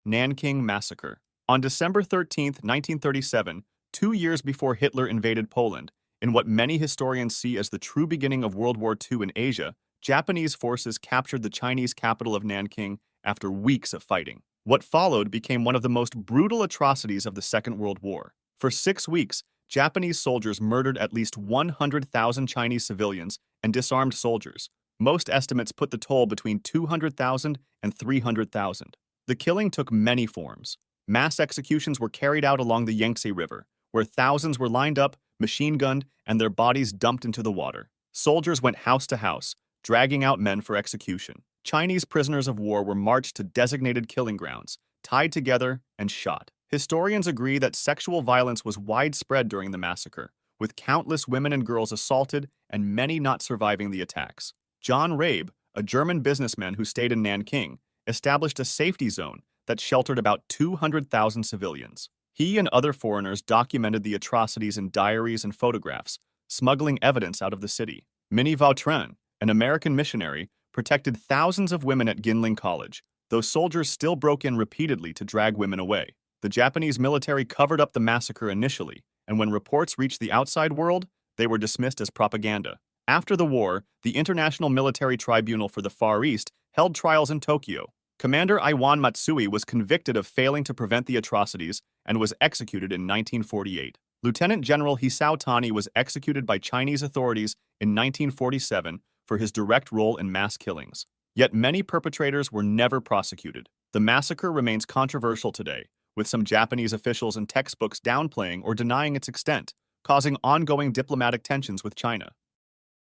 Nanking Massacre. On December 13, 1937, 2 years before Hitler invaded Poland, in what many historians see as the true beginning of World War II in Asia, Japanese forces captured the Chinese capital of Nanking after weeks of fighting. What followed became one of the most brutal atrocities of the Second World War. For 6 weeks, Japanese soldiers murdered at least 100,000 Chinese civilians and disarmed soldiers. Most estimates put the toll between 200,000 and 300,000. The killing took many forms. Mass executions were carried out along the Yangtze River, where thousands were lined up, machine-gunned, and their bodies dumped into the water. Soldiers went house to house, dragging out men for execution. Chinese prisoners of war were marched to designated killing grounds, tied together, and shot. Historians agree that sexual violence was widespread during the massacre, with countless women and girls assaulted and many not surviving the attacks. John Rabe, a German businessman who stayed in Nanking, established a safety zone that sheltered about 200,000 civilians. He and other foreigners documented the atrocities in diaries and photographs, smuggling evidence out of the city. Minnie Vautrin, an American missionary, protected thousands of women at Ginling College, though soldiers still broke in repeatedly to drag women away. The Japanese military covered up the massacre initially, and when reports reached the outside world, they were dismissed as propaganda. After the war, the International Military Tribunal for the Far East held trials in Tokyo. Commander Iwan Matsui was convicted of failing to prevent the atrocities and was executed in 1948. Lieutenant General Hisao Tani was executed by Chinese authorities in 1947 for his direct role in mass killings. Yet many perpetrators were never prosecuted. The massacre remains controversial today, with some Japanese officials and textbooks downplaying or denying its extent, causing ongoing diplomatic tensions with China.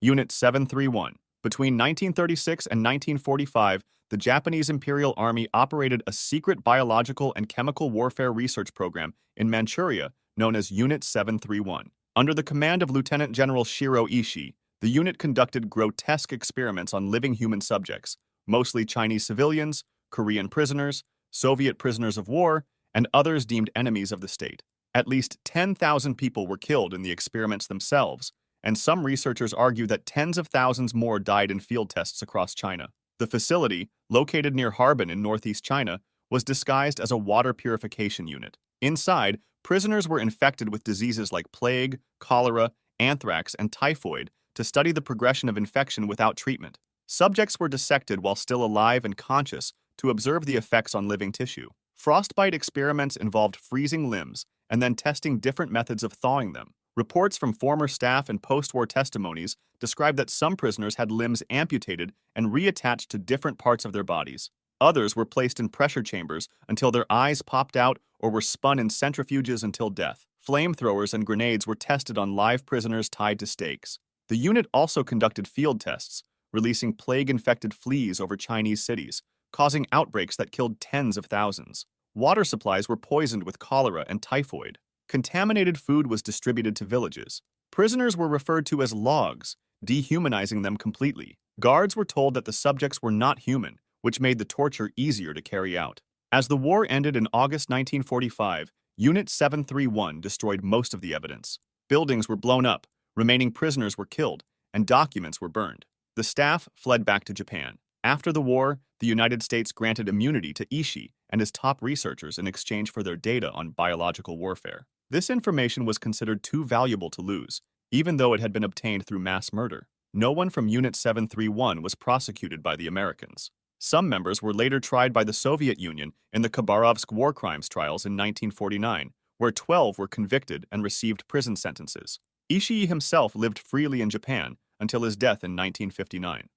Unit 731. Between 1936 and 1945, the Japanese Imperial Army operated a secret biological and chemical warfare research program in Manchuria known as Unit 731. Under the command of Lieutenant General Shiro Ishii, the unit conducted grotesque experiments on living human subjects, mostly Chinese civilians, Korean prisoners, Soviet prisoners of war, and others deemed enemies of the state. At least 10,000 people were killed in the experiments themselves, and some researchers argue that tens of thousands more died in field tests across China. The facility, located near Harbin in northeast China, was disguised as a water purification unit. Inside, prisoners were infected with diseases like plague, cholera, anthrax, and typhoid to study the progression of infection without treatment. Subjects were dissected while still alive and conscious to observe the effects on living tissue. Frostbite experiments involved freezing limbs and then testing different methods of thawing them. Reports from former staff and post-war testimonies describe that some prisoners had limbs amputated and reattached to different parts of their bodies. Others were placed in pressure chambers until their eyes popped out or were spun in centrifuges until death. Flamethrowers and grenades were tested on live prisoners tied to stakes. The unit also conducted field tests, releasing plague-infected fleas over Chinese cities, causing outbreaks that killed tens of thousands. Water supplies were poisoned with cholera and typhoid. Contaminated food was distributed to villages. Prisoners were referred to as logs, dehumanizing them completely. Guards were told that the subjects were not human, which made the torture easier to carry out. As the war ended in August 1945, Unit 731 destroyed most of the evidence. Buildings were blown up, remaining prisoners were killed, and documents were burned. The staff fled back to Japan. After the war, the United States granted immunity to Ishii and his top researchers in exchange for their data on biological warfare. This information was considered too valuable to lose, even though it had been obtained through mass murder. No one from Unit 731 was prosecuted by the Americans. Some members were later tried by the Soviet Union in the Khabarovsk war crimes trials in 1949, where 12 were convicted and received prison sentences. Ishii himself lived freely in Japan until his death in 1959.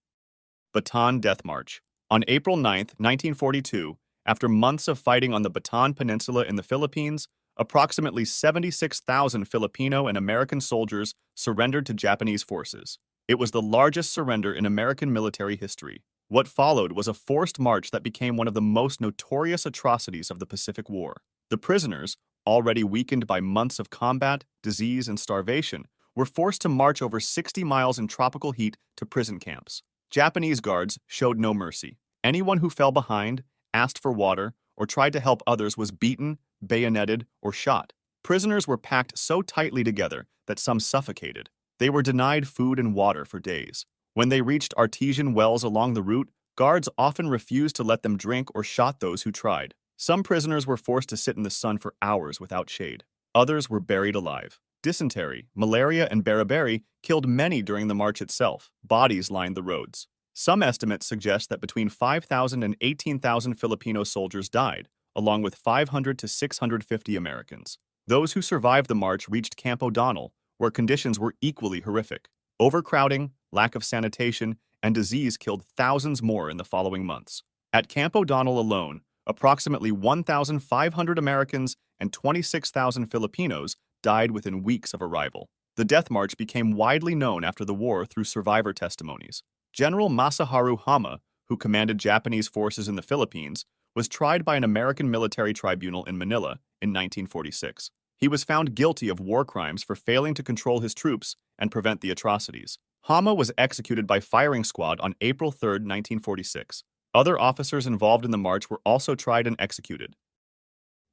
Bataan Death March. On April 9, 1942, after months of fighting on the Bataan Peninsula in the Philippines, approximately 76,000 Filipino and American soldiers surrendered to Japanese forces. It was the largest surrender in American military history. What followed was a forced march that became one of the most notorious atrocities of the Pacific War. The prisoners, already weakened by months of combat, disease, and starvation, were forced to march over 60 miles in tropical heat to prison camps. Japanese guards showed no mercy. Anyone who fell behind, asked for water, or tried to help others was beaten, bayoneted, or shot. Prisoners were packed so tightly together that some suffocated. They were denied food and water for days. When they reached artesian wells along the route, guards often refused to let them drink or shot those who tried. Some prisoners were forced to sit in the sun for hours without shade. Others were buried alive. Dysentery, malaria, and beriberi killed many during the march itself. Bodies lined the roads. Some estimates suggest that between 5,000 and 18,000 Filipino soldiers died, along with 500 to 650 Americans. Those who survived the march reached Camp O'Donnell, where conditions were equally horrific. Overcrowding, lack of sanitation, and disease killed thousands more in the following months. At Camp O'Donnell alone, approximately 1,500 Americans and 26,000 Filipinos died within weeks of arrival. The death march became widely known after the war through survivor testimonies. General Masaharu Hama, who commanded Japanese forces in the Philippines, was tried by an American military tribunal in Manila in 1946. He was found guilty of war crimes for failing to control his troops and prevent the atrocities. Hama was executed by firing squad on April 3, 1946. Other officers involved in the march were also tried and executed.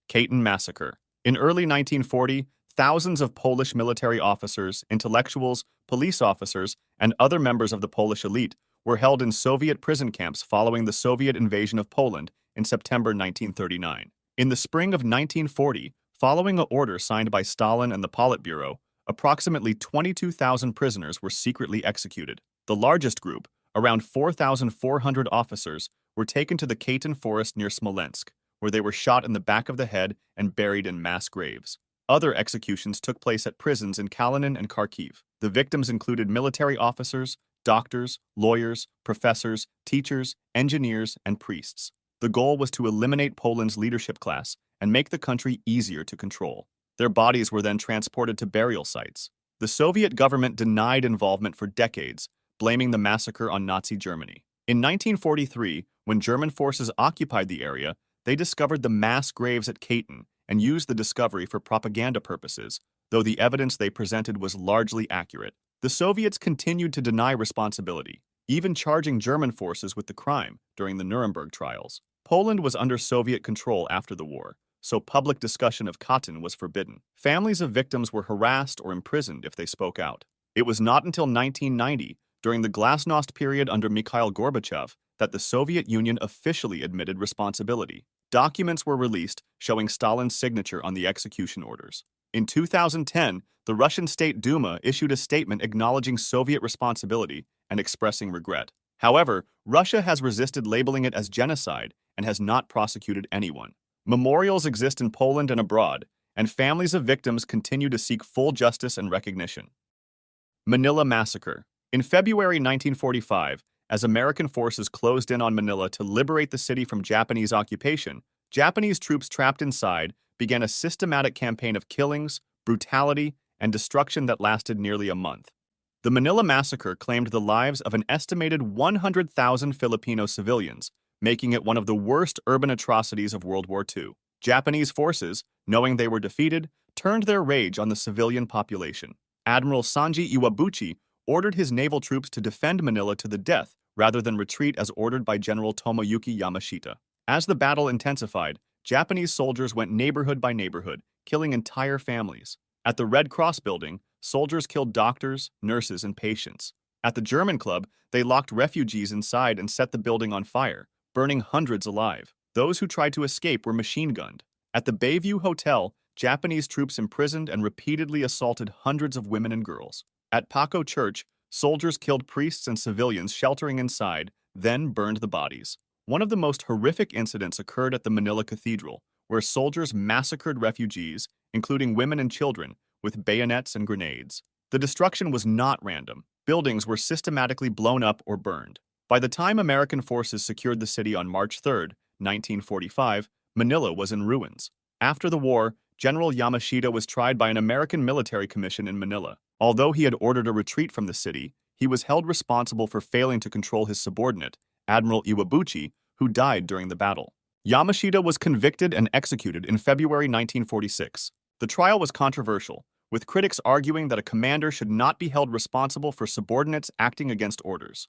Katyn Massacre. In early 1940, thousands of Polish military officers, intellectuals, police officers, and other members of the Polish elite were held in Soviet prison camps following the Soviet invasion of Poland in September 1939. In the spring of 1940, following an order signed by Stalin and the Politburo, approximately 22,000 prisoners were secretly executed. The largest group, around 4,400 officers, were taken to the Katyn forest near Smolensk, where they were shot in the back of the head and buried in mass graves. Other executions took place at prisons in Kalinin and Kharkiv. The victims included military officers, doctors, lawyers, professors, teachers, engineers, and priests. The goal was to eliminate Poland's leadership class and make the country easier to control. Their bodies were then transported to burial sites. The Soviet government denied involvement for decades, blaming the massacre on Nazi Germany. In 1943, when German forces occupied the area, they discovered the mass graves at Katyn and used the discovery for propaganda purposes, though the evidence they presented was largely accurate. The Soviets continued to deny responsibility, even charging German forces with the crime during the Nuremberg trials. Poland was under Soviet control after the war, so public discussion of Katyn was forbidden. Families of victims were harassed or imprisoned if they spoke out. It was not until 1990, during the Glasnost period under Mikhail Gorbachev, that the Soviet Union officially admitted responsibility. Documents were released showing Stalin's signature on the execution orders. In 2010, the Russian State Duma issued a statement acknowledging Soviet responsibility and expressing regret. However, Russia has resisted labeling it as genocide and has not prosecuted anyone. Memorials exist in Poland and abroad, and families of victims continue to seek full justice and recognition. Manila Massacre. In February 1945, as American forces closed in on Manila to liberate the city from Japanese occupation, Japanese troops trapped inside began a systematic campaign of killings, brutality, and destruction that lasted nearly a month. The Manila Massacre claimed the lives of an estimated 100,000 Filipino civilians, making it one of the worst urban atrocities of World War II. Japanese forces, knowing they were defeated, turned their rage on the civilian population. Admiral Sanji Iwabuchi ordered his naval troops to defend Manila to the death rather than retreat as ordered by General Tomoyuki Yamashita. As the battle intensified, Japanese soldiers went neighborhood by neighborhood, killing entire families. At the Red Cross building, soldiers killed doctors, nurses, and patients. At the German club, they locked refugees inside and set the building on fire, burning hundreds alive. Those who tried to escape were machine-gunned. At the Bayview Hotel, Japanese troops imprisoned and repeatedly assaulted hundreds of women and girls. At Paco Church, soldiers killed priests and civilians sheltering inside, then burned the bodies. One of the most horrific incidents occurred at the Manila Cathedral, where soldiers massacred refugees, including women and children, with bayonets and grenades. The destruction was not random. Buildings were systematically blown up or burned. By the time American forces secured the city on March 3, 1945, Manila was in ruins. After the war, General Yamashita was tried by an American military commission in Manila. Although he had ordered a retreat from the city, he was held responsible for failing to control his subordinate, Admiral Iwabuchi, who died during the battle. Yamashita was convicted and executed in February 1946. The trial was controversial, with critics arguing that a commander should not be held responsible for subordinates acting against orders.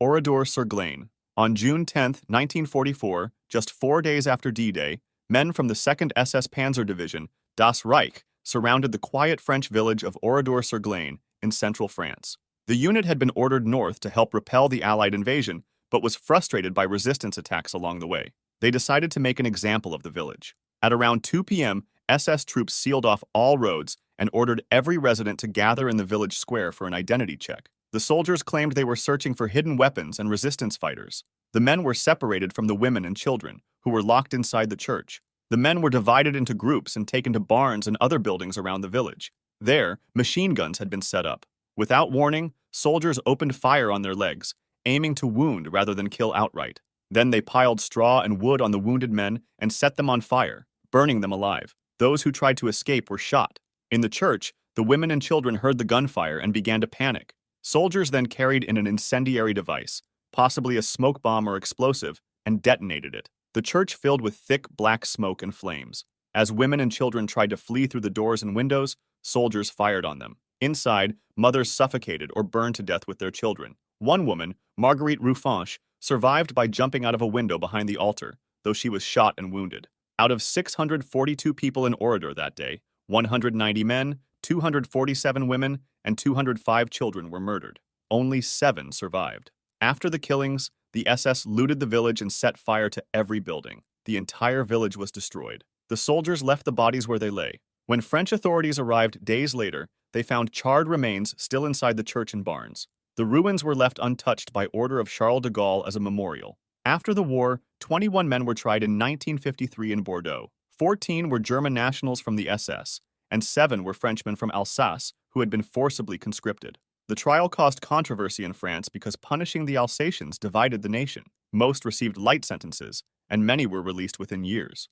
Oradour-sur-Glane. On June 10, 1944, just 4 days after D-Day, men from the 2nd SS Panzer Division, Das Reich, surrounded the quiet French village of Oradour-sur-Glane in central France. The unit had been ordered north to help repel the Allied invasion, but was frustrated by resistance attacks along the way. They decided to make an example of the village. At around 2 p.m., SS troops sealed off all roads and ordered every resident to gather in the village square for an identity check. The soldiers claimed they were searching for hidden weapons and resistance fighters. The men were separated from the women and children, who were locked inside the church. The men were divided into groups and taken to barns and other buildings around the village. There, machine guns had been set up. Without warning, soldiers opened fire on their legs, aiming to wound rather than kill outright. Then they piled straw and wood on the wounded men and set them on fire, burning them alive. Those who tried to escape were shot. In the church, the women and children heard the gunfire and began to panic. Soldiers then carried in an incendiary device, possibly a smoke bomb or explosive, and detonated it. The church filled with thick black smoke and flames. As women and children tried to flee through the doors and windows, soldiers fired on them. Inside, mothers suffocated or burned to death with their children. One woman, Marguerite Ruffanche, survived by jumping out of a window behind the altar, though she was shot and wounded. Out of 642 people in Oradour that day, 190 men, 247 women, and 205 children were murdered. Only 7 survived. After the killings, the SS looted the village and set fire to every building. The entire village was destroyed. The soldiers left the bodies where they lay. When French authorities arrived days later, they found charred remains still inside the church and barns. The ruins were left untouched by order of Charles de Gaulle as a memorial. After the war, 21 men were tried in 1953 in Bordeaux. 14 were German nationals from the SS, and 7 were Frenchmen from Alsace who had been forcibly conscripted. The trial caused controversy in France because punishing the Alsatians divided the nation. Most received light sentences, and many were released within years.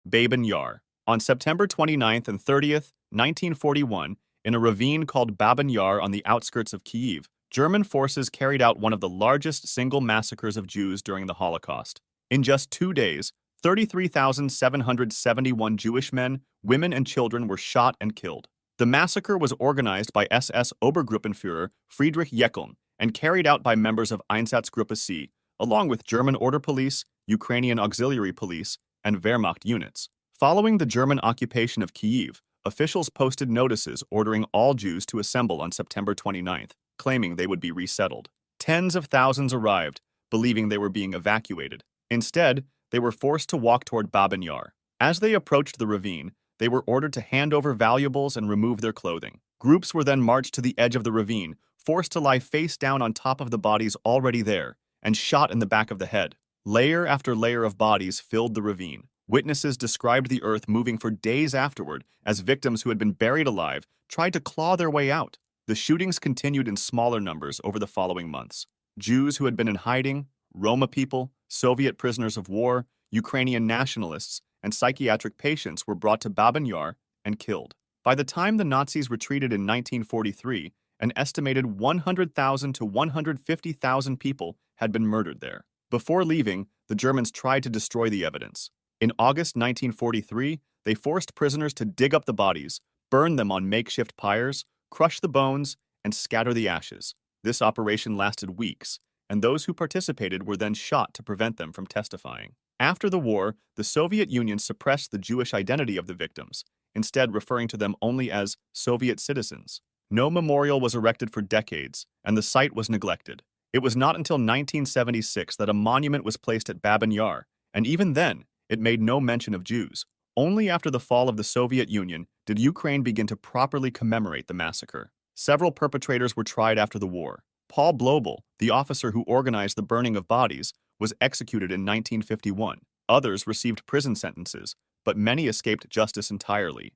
Babyn Yar. On September 29th and 30th, 1941, in a ravine called Babyn Yar on the outskirts of Kyiv, German forces carried out one of the largest single massacres of Jews during the Holocaust. In just 2 days, 33,771 Jewish men, women, and children were shot and killed. The massacre was organized by SS Obergruppenführer Friedrich Jeckeln and carried out by members of Einsatzgruppe C, along with German Order Police, Ukrainian Auxiliary Police, and Wehrmacht units. Following the German occupation of Kyiv, officials posted notices ordering all Jews to assemble on September 29th, claiming they would be resettled. Tens of thousands arrived, believing they were being evacuated. Instead, they were forced to walk toward Babyn Yar. As they approached the ravine, they were ordered to hand over valuables and remove their clothing. Groups were then marched to the edge of the ravine, forced to lie face down on top of the bodies already there, and shot in the back of the head. Layer after layer of bodies filled the ravine. Witnesses described the earth moving for days afterward as victims who had been buried alive tried to claw their way out. The shootings continued in smaller numbers over the following months. Jews who had been in hiding, Roma people, Soviet prisoners of war, Ukrainian nationalists, and psychiatric patients were brought to Babyn Yar and killed. By the time the Nazis retreated in 1943, an estimated 100,000 to 150,000 people had been murdered there. Before leaving, the Germans tried to destroy the evidence. In August 1943, they forced prisoners to dig up the bodies, burn them on makeshift pyres, crush the bones, and scatter the ashes. This operation lasted weeks, and those who participated were then shot to prevent them from testifying. After the war, the Soviet Union suppressed the Jewish identity of the victims, instead referring to them only as Soviet citizens. No memorial was erected for decades, and the site was neglected. It was not until 1976 that a monument was placed at Babyn Yar, and even then, it made no mention of Jews. Only after the fall of the Soviet Union did Ukraine begin to properly commemorate the massacre. Several perpetrators were tried after the war. Paul Blobel, the officer who organized the burning of bodies, was executed in 1951. Others received prison sentences, but many escaped justice entirely.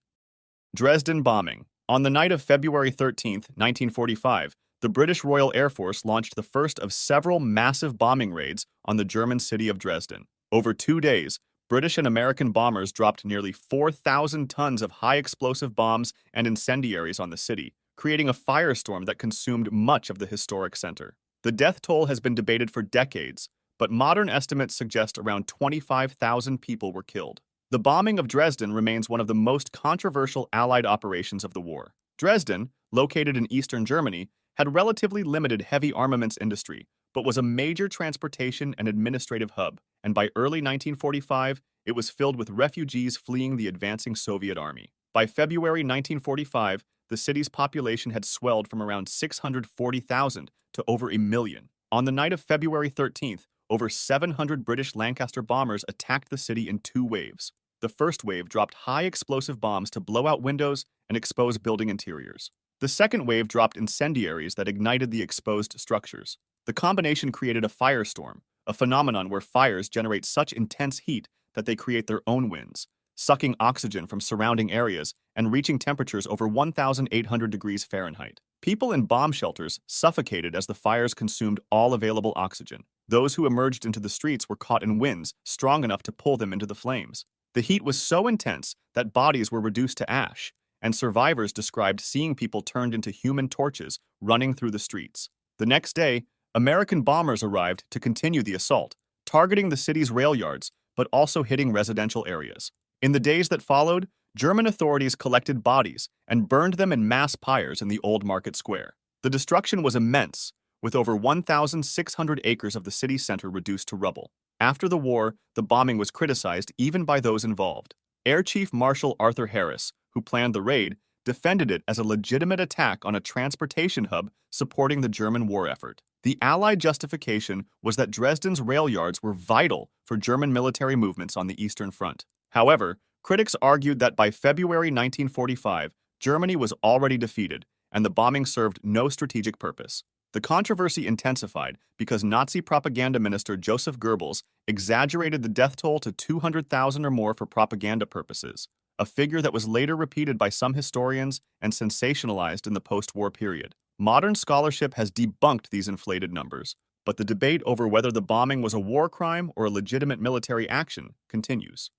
Dresden Bombing. On the night of February 13, 1945, the British Royal Air Force launched the first of several massive bombing raids on the German city of Dresden. Over 2 days, British and American bombers dropped nearly 4,000 tons of high-explosive bombs and incendiaries on the city, creating a firestorm that consumed much of the historic center. The death toll has been debated for decades, but modern estimates suggest around 25,000 people were killed. The bombing of Dresden remains one of the most controversial Allied operations of the war. Dresden, located in eastern Germany, had relatively limited heavy armaments industry, but was a major transportation and administrative hub, and by early 1945, it was filled with refugees fleeing the advancing Soviet army. By February 1945, the city's population had swelled from around 640,000 to over 1 million. On the night of February 13th, over 700 British Lancaster bombers attacked the city in 2 waves. The first wave dropped high explosive bombs to blow out windows and expose building interiors. The second wave dropped incendiaries that ignited the exposed structures. The combination created a firestorm, a phenomenon where fires generate such intense heat that they create their own winds, sucking oxygen from surrounding areas and reaching temperatures over 1,800 degrees Fahrenheit. People in bomb shelters suffocated as the fires consumed all available oxygen. Those who emerged into the streets were caught in winds strong enough to pull them into the flames. The heat was so intense that bodies were reduced to ash, and survivors described seeing people turned into human torches running through the streets. The next day, American bombers arrived to continue the assault, targeting the city's rail yards, but also hitting residential areas. In the days that followed, German authorities collected bodies and burned them in mass pyres in the Old Market Square. The destruction was immense, with over 1,600 acres of the city center reduced to rubble. After the war, the bombing was criticized even by those involved. Air Chief Marshal Arthur Harris, who planned the raid, defended it as a legitimate attack on a transportation hub supporting the German war effort. The Allied justification was that Dresden's rail yards were vital for German military movements on the Eastern Front. However, critics argued that by February 1945, Germany was already defeated, and the bombing served no strategic purpose. The controversy intensified because Nazi propaganda minister Joseph Goebbels exaggerated the death toll to 200,000 or more for propaganda purposes, a figure that was later repeated by some historians and sensationalized in the post-war period. Modern scholarship has debunked these inflated numbers, but the debate over whether the bombing was a war crime or a legitimate military action continues.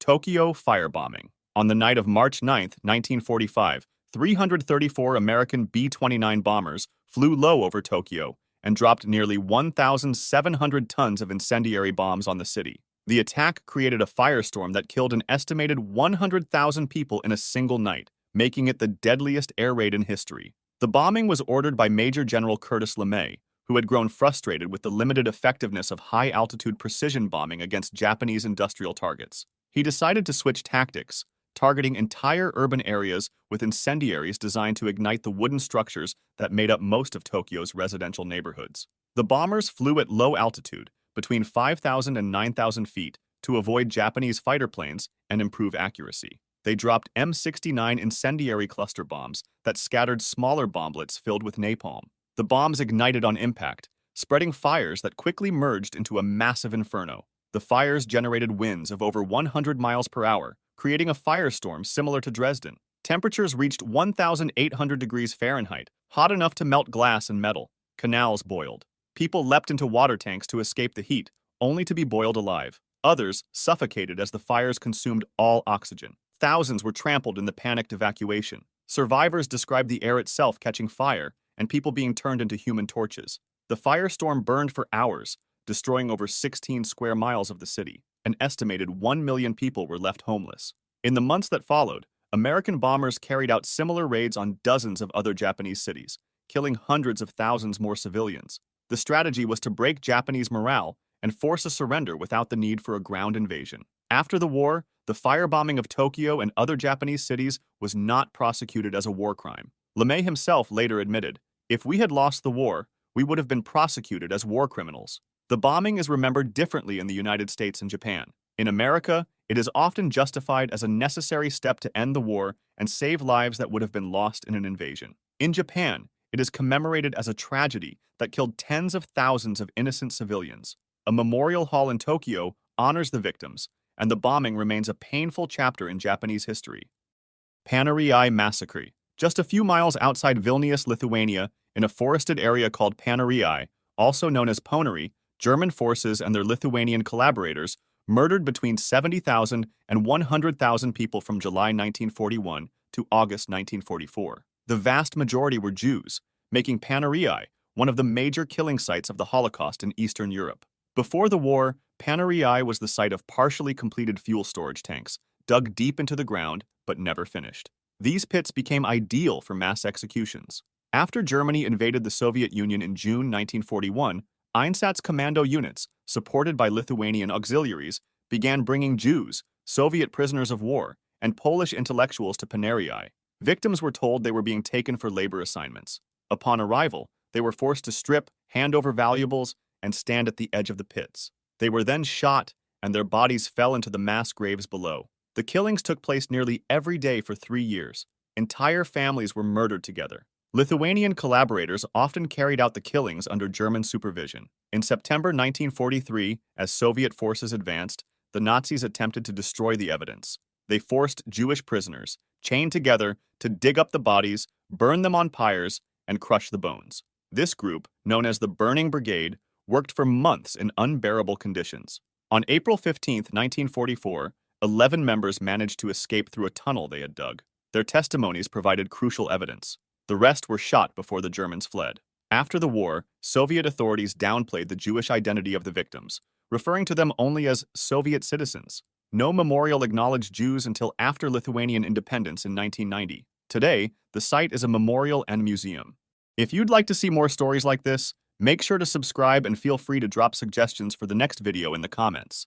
Tokyo firebombing. On the night of March 9, 1945, 334 American B-29 bombers flew low over Tokyo and dropped nearly 1,700 tons of incendiary bombs on the city. The attack created a firestorm that killed an estimated 100,000 people in a single night, making it the deadliest air raid in history. The bombing was ordered by Major General Curtis LeMay, who had grown frustrated with the limited effectiveness of high-altitude precision bombing against Japanese industrial targets. He decided to switch tactics, targeting entire urban areas with incendiaries designed to ignite the wooden structures that made up most of Tokyo's residential neighborhoods. The bombers flew at low altitude, between 5,000 and 9,000 feet, to avoid Japanese fighter planes and improve accuracy. They dropped M69 incendiary cluster bombs that scattered smaller bomblets filled with napalm. The bombs ignited on impact, spreading fires that quickly merged into a massive inferno. The fires generated winds of over 100 miles per hour, creating a firestorm similar to Dresden. Temperatures reached 1,800 degrees Fahrenheit, hot enough to melt glass and metal. Canals boiled. People leapt into water tanks to escape the heat, only to be boiled alive. Others suffocated as the fires consumed all oxygen. Thousands were trampled in the panicked evacuation. Survivors described the air itself catching fire and people being turned into human torches. The firestorm burned for hours, destroying over 16 square miles of the city. An estimated 1 million people were left homeless. In the months that followed, American bombers carried out similar raids on dozens of other Japanese cities, killing hundreds of thousands more civilians. The strategy was to break Japanese morale and force a surrender without the need for a ground invasion. After the war, the firebombing of Tokyo and other Japanese cities was not prosecuted as a war crime. LeMay himself later admitted, "If we had lost the war, we would have been prosecuted as war criminals." The bombing is remembered differently in the United States and Japan. In America, it is often justified as a necessary step to end the war and save lives that would have been lost in an invasion. In Japan, it is commemorated as a tragedy that killed tens of thousands of innocent civilians. A memorial hall in Tokyo honors the victims, and the bombing remains a painful chapter in Japanese history. Paneriai Massacre. Just a few miles outside Vilnius, Lithuania, in a forested area called Paneriai, also known as Ponary, German forces and their Lithuanian collaborators murdered between 70,000 and 100,000 people from July 1941 to August 1944. The vast majority were Jews, making Paneriai one of the major killing sites of the Holocaust in Eastern Europe. Before the war, Paneriai was the site of partially completed fuel storage tanks, dug deep into the ground but never finished. These pits became ideal for mass executions. After Germany invaded the Soviet Union in June 1941, Einsatz commando units, supported by Lithuanian auxiliaries, began bringing Jews, Soviet prisoners of war, and Polish intellectuals to Paneriai. Victims were told they were being taken for labor assignments. Upon arrival, they were forced to strip, hand over valuables, and stand at the edge of the pits. They were then shot, and their bodies fell into the mass graves below. The killings took place nearly every day for 3 years. Entire families were murdered together. Lithuanian collaborators often carried out the killings under German supervision. In September 1943, as Soviet forces advanced, the Nazis attempted to destroy the evidence. They forced Jewish prisoners, chained together, to dig up the bodies, burn them on pyres, and crush the bones. This group, known as the Burning Brigade, worked for months in unbearable conditions. On April 15, 1944, 11 members managed to escape through a tunnel they had dug. Their testimonies provided crucial evidence. The rest were shot before the Germans fled. After the war, Soviet authorities downplayed the Jewish identity of the victims, referring to them only as Soviet citizens. No memorial acknowledged Jews until after Lithuanian independence in 1990. Today, the site is a memorial and museum. If you'd like to see more stories like this, make sure to subscribe and feel free to drop suggestions for the next video in the comments.